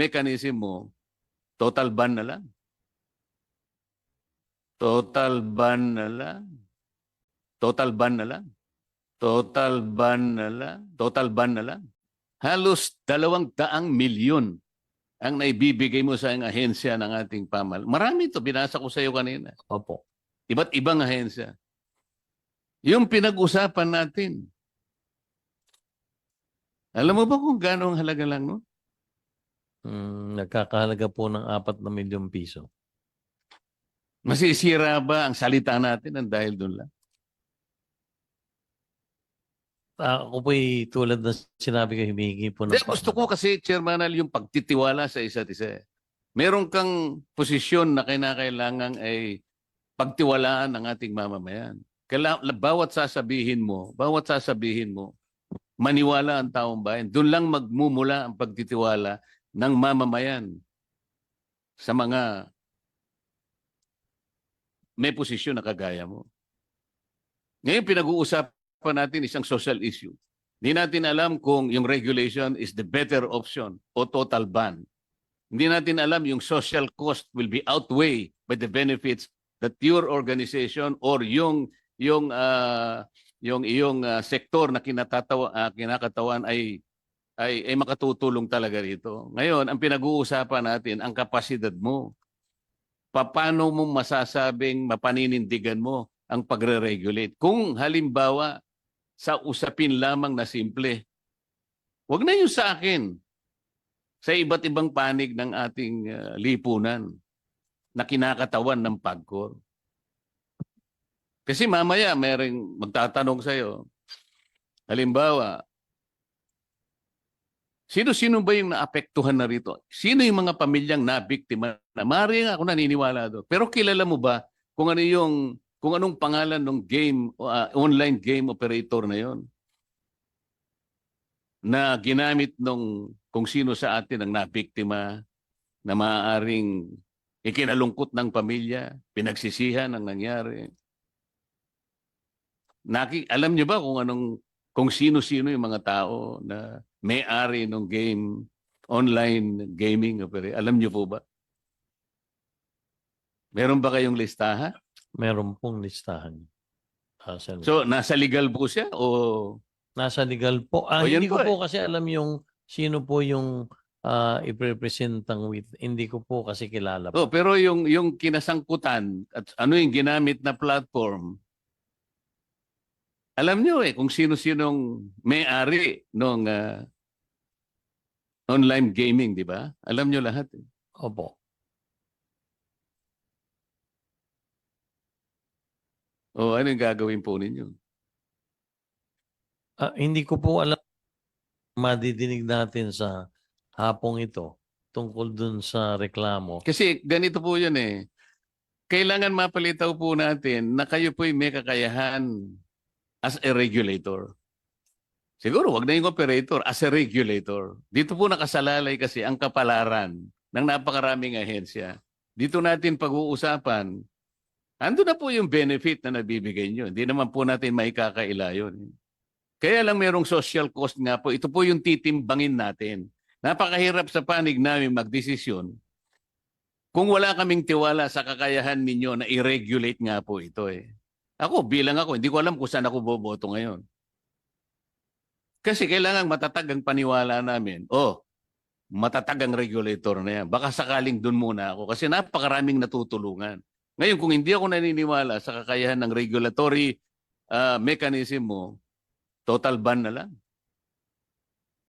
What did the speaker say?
mechanism mo, total ban na lang. Total ban na lang. Total ban na lang. Total ban na lang. Total ban na lang. Halos 200 milyon ang naibibigay mo sa ahensya ng ating Marami ito, binasa ko sa iyo kanina. Opo. Iba't ibang ahensya. Yung pinag-usapan natin, alam mo ba kung gaano ang halaga lang, no? Nagkakahalaga po ng 4 na milyong piso. Masisira ba ang salita natin ng dahil doon lang? Ako po'y tulad na sinabi ko, humihingi po ng Gusto ko kasi, Chairman Al, yung pagtitiwala sa isa't isa. Meron kang posisyon na kinakailangan ay pagtiwalaan ng ating mamamayan. Bawat sasabihin mo, maniwala ang taong bayan. Doon lang magmumula ang pagtitiwala ng mamamayan sa mga may posisyon na kagaya mo. Ngayon, pinag-uusapan natin isang social issue. Hindi natin alam kung yung regulation is the better option o total ban. Hindi natin alam yung social cost will be outweighed by the benefits that your organization or yung iyong sektor na kinakatawan ay makatutulong talaga rito. Ngayon, ang pinag-uusapan natin, ang kapasidad mo. Paano mo masasabing mapaninindigan mo ang pagre-regulate? Kung halimbawa sa usapin lamang na simple, wag na yung sa akin. Sa iba't ibang panig ng ating lipunan na kinakatawan ng PAGCOR. Kasi mamaya mayroong magtatanong sa'yo, halimbawa, sino-sino ba yung naapektuhan na rito? Sino yung mga pamilyang nabiktima na? Maaaring ako naniniwala doon. Pero kilala mo ba kung anong pangalan ng game, online game operator na yon? Na ginamit kung sino sa atin ang nabiktima na maaaring ikinalungkot ng pamilya, pinagsisihan ang nangyari. Alam niyo ba kung sino-sino yung mga tao na may-ari ng game, online gaming operator? Alam niyo po ba? Meron ba kayong listahan? Meron pong listahan. So, nasa legal po siya o... Nasa legal po. Hindi ko po kasi alam yung sino po yung iprepresentang with. Hindi ko po kasi kilala po. Pero yung kinasangkutan at ano yung ginamit na platform, alam nyo kung sino-sinong may-ari ng online gaming, di ba? Alam nyo lahat. Opo. Ano yung gagawin po ninyo? Hindi ko po alam madidinig natin sa hapong ito tungkol dun sa reklamo. Kasi ganito po yun eh. Kailangan mapalitaw po natin na kayo po'y may kakayahan as a regulator. Siguro, wag na yung operator, as a regulator. Dito po nakasalalay kasi ang kapalaran ng napakaraming ahensya. Dito natin pag-uusapan, ando na po yung benefit na nabibigay nyo. Hindi naman po natin maikakaila yun. Kaya lang merong social cost nga po. Ito po yung titimbangin natin. Napakahirap sa panig namin magdesisyon kung wala kaming tiwala sa kakayahan ninyo na i-regulate nga po ito eh. Ako, hindi ko alam kung saan ako boboto ngayon. Kasi kailangan matatag ang paniwala namin. Matatag ang regulator na yan. Baka sakaling dun muna ako kasi napakaraming natutulungan. Ngayon, kung hindi ako naniniwala sa kakayahan ng regulatory mechanism mo, total ban na lang.